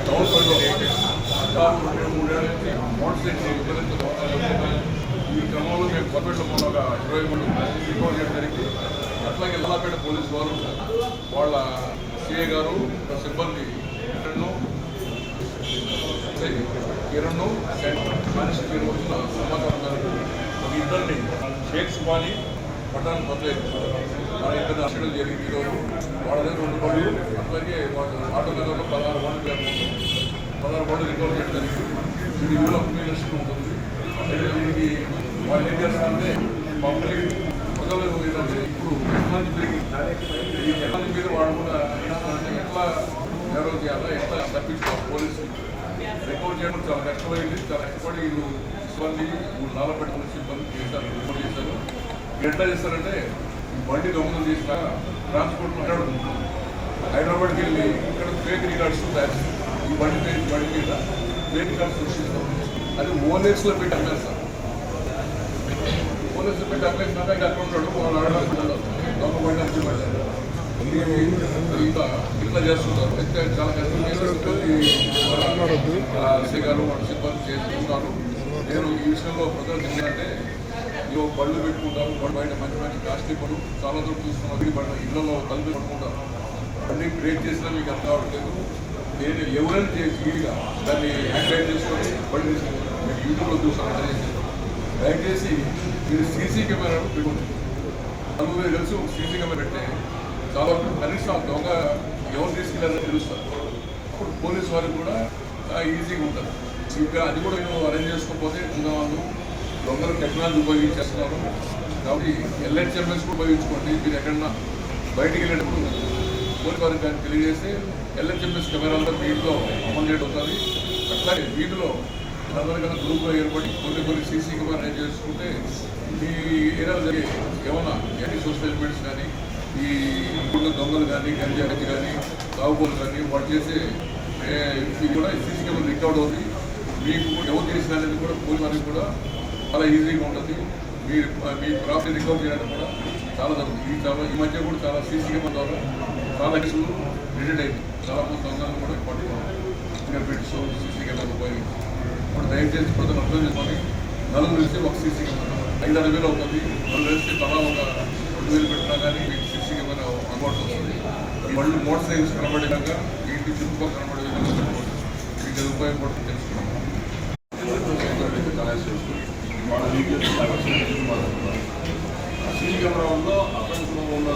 Town పరిధిలో మూడేళ్ళ నుంచి మోటార్ సైకిల్ ఈ క్రమంలో మేము కొత్తపేటలో మొన్న ఒక 23 రికవర్ చేయడం జరిగింది. అట్లాగే లల్లాపేట పోలీసు వారు వాళ్ళ సిఐ గారు సిబ్బంది కిరణ్ మనిషి పేరు వచ్చిన సమాచారం మేరకు ఒక ఇద్దరిని షేక్ సుబాని పట్టాన్ని బదిలేదు మన ఇద్దరు అరెస్టులు జరిగింది. ఈరోజు వాళ్ళ దగ్గర 2 బళ్ళు అట్లాగే ఆటో నగర్లో 16 బళ్ళు రికవర్ చేయడం జరిగింది. ఇది విలువ 3 లక్షలు ఉంటుంది. దీనికి వాళ్ళు ఏం చేస్తారంటే పబ్లిక్ ప్రజలు ఏంటంటే ఇప్పుడు ఎంతమంది పెరిగింది ఈ ఎంతమంది మీద వాళ్ళు కూడా ఏమంటే ఎట్లా నెరవేరు చేయాలా ఎట్లా తప్పించుకోవాలి పోలీసు రికవర్ చేయడం చాలా కష్టమైంది. చాలా కష్టపడి వీళ్ళు సిబ్బంది నాలపేట సిబ్బంది రికవర్ చేశారు. ఎట్లా చేస్తారంటే ఈ బండి దొంగలు చేసిన ట్రాన్స్పోర్ట్ మాట్లాడుకుంటున్నాం హైదరాబాద్కి వెళ్ళి ఇక్కడ ఫేక్ రికార్డ్స్ తయారు ఈ బండి మీద ఫేక్ రికార్డ్స్ సృష్టిస్తాం. అది ఓనర్స్లో పెట్టి అమ్మేస్తారు. ఓనర్స్లో పెట్టి అమ్మేసినాక ఇంకా అక్కడ ఉంటాడు వాళ్ళు అడగడానికి దొంగ బండి అమ్మి పడతారు. ఇంకా ఇట్లా చేస్తున్నారు. అయితే చాలా కష్టం గారు వాళ్ళ సిబ్బంది చేస్తున్నారు. నేను ఈ విషయంలో ప్రజలు ఏంటంటే ఇవో బళ్ళు పెట్టుకుంటారు. బయట మంచి కాస్ట్లీ పనులు చాలా దూరం చూస్తున్నారు. ఇళ్లలో తలుపు పట్టుకుంటారు. బండి బ్రేక్ చేసినా మీకు అర్థం కావట్లేదు. నేను ఎవరైనా చేసి వీడిగా దాన్ని యాక్టివేట్ చేసుకొని బండి తీసుకుంటాను. మీరు యూట్యూబ్లో చూస్తాను. దయచేసి మీరు సీసీ కెమెరా పెట్టుకుంటారు. 40 కలిసి ఒక సీసీ కెమెరా పెట్టే చాలా కనీసం దొంగ ఎవరు తీసుకెళ్ళారని తెలుస్తారు. అప్పుడు పోలీసు వారికి కూడా ఈజీగా ఉంటుంది. ఇంకా అది కూడా నేను అరేంజ్ చేసుకోకపోతే వాళ్ళు దొంగలు టెక్నాలజీ ఉపయోగించేస్తున్నారు. కాబట్టి LHMS కూడా ఉపయోగించుకోండి. మీరు ఎక్కడన్నా బయటికి వెళ్ళేటప్పుడు పోలీసు వారికి కానీ తెలియజేస్తే LHMS కెమెరాలతో మీ ఇంట్లో అమలు చేయడం అవుతుంది. అట్లాగే వీటిలో అందరికన్నా గ్రూప్లో ఏర్పడి కొన్ని సీసీ కెమెరా అరేంజ్ చేసుకుంటే మీ ఏరియాలో జరిగే ఏమన్నా యాంటీ సోషల్ ఎలిమెంట్స్ కానీ ఈ దొంగలు కానీ గంజాయి కానీ తాగుబోలు కానీ వాళ్ళు చేసే ఇది కూడా సీసీ కెమెరా రికార్డ్ అవుతుంది. మీకు ఎవరు చేసిన అనేది కూడా పోలీసు వారికి కూడా చాలా ఈజీగా ఉంటుంది. మీ ప్రాపర్టీ రికవర్ చేయడానికి కూడా చాలా జరుగుతుంది. ఈ మధ్య కూడా చాలా సీసీ కెమెరా ద్వారా చాలా కేసులు రిటైడ్ అయింది. చాలా మంది దొంగలను కూడా పట్టుకున్నాం ఫింగర్ ప్రింట్స్ సీసీ కెమెరా ఉపయోగించి. ఇప్పుడు దయచేసి ప్రజలు అర్థం చేసుకొని 4 నుంచి ఒక సీసీ కెమెరా 5-6 వేలు అవుతుంది. 4 వేస్తే తలా ఒక 2,000 పెట్టినా కానీ మీకు సీసీ కెమెరా అందుబాటులో వస్తుంది. మళ్ళీ మోటార్ సైకిల్స్ కనబడేలాగా ఇంటి చుట్టుపక్కల కనబడే విధంగా మీకు అది ఉపయోగపడుతుంది తెలుసుకున్నాం. సీసీ కెమెరాలో అతను ఉన్న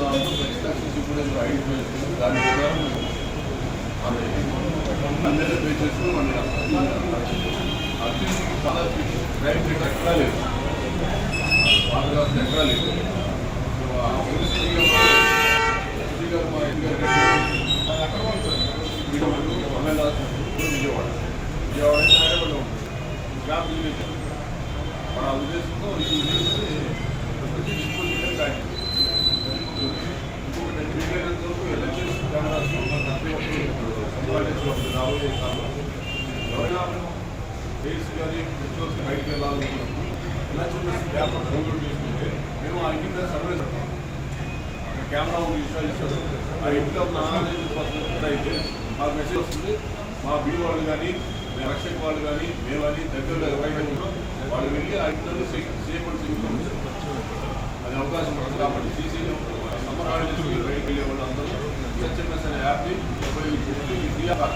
సీసీ ఫుటేజ్ ఐడెంటిఫై చేసుకుని దాని కూడా అందరూ పే చేసుకుని మన అర్జెంట్కి చాలా ప్రైవేట్ ఎక్కడా లేదు. బాగా ఎక్కడా లేదు. సీసీ కెమెరా మా ఇంటి విజయవాడ హైదరాబాద్లో గ్రామ మన ఉద్దేశంతో ఈ రాబోయే కాలంలో ఎవరైనా ఫేస్ కానీ ఫెస్టివల్స్ బయటకు వెళ్ళాలనుకున్నప్పుడు ఎలక్ట్రానిక్ యాప్ డౌన్లోడ్ చేసుకుంటే మేము ఆ ఇంటి మీద సర్వే కెమెరా ఇన్స్టాల్ చేస్తారు. ఆ ఇంట్లో అయితే మాకు మెసేజ్ వస్తుంది. మా బీ వాళ్ళు కానీ రక్షక వాళ్ళు కానీ మేము కానీ దగ్గరలో ఎవరైనా వాళ్ళు వెళ్ళి ఆ ఇంట్లో సేఫ్ అండ్ సెక్యూర్ అది అవకాశం ఉంటుంది. కాబట్టి సీసీ సమ్మర్ హాలిడేస్ బయటకు వెళ్ళే వాళ్ళు అందరూ HMS అనే యాప్ని ఉపయోగించుకుంటే ఈ ఫ్రీ యాప్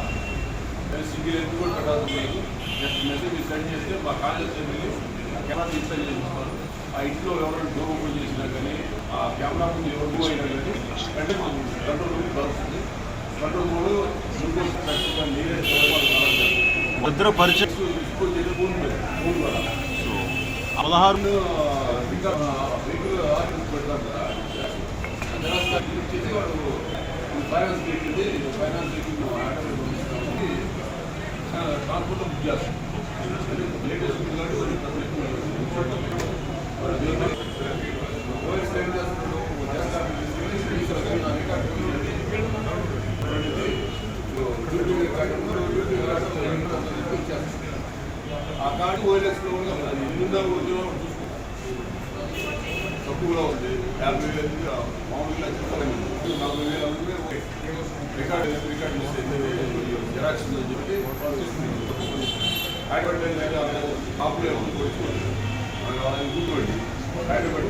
సింగిల్ ఎందుకు కూడా పెట్టాల్సి లేదు. జస్ట్ మెసేజ్ సెండ్ చేస్తే మా కాలేజ్ వెళ్ళి కెమెరా ఇన్స్టాల్ చేస్తారు. ఆ ఇంట్లో ఎవరైనా డోర్ ఓపెన్ చేసినా కానీ ఆ కెమెరా ముందు ఎవరు మూవ్ అయినా కానీ కంట్రోల్ రూమ్ కలుస్తుంది. కంట్రోల్ రూమ్ భద్ర పరిచయం 16 ఇంకా వెహికల్ ఆర్డర్స్ పెడతారు కదా చేసి వాడు ఫైనాన్స్ పెట్టింది. ఫైనాన్స్ ట్రాన్స్పోర్ట్ బుక్ చేస్తాం. లేటెస్ట్ ఆ కార్డు ఓఎల్ఎక్స్లో కూడా ముందు ఉద్యోగం చూసుకుంటాం. తక్కువగా ఉంది 50,000 మామూలుగా 40,000 రికార్డ్ జిరాక్స్ ఉందని చెప్పి హైదరాబాద్ ఆపులు కూర్చోండి గుర్తుపెట్టి హైదరాబాద్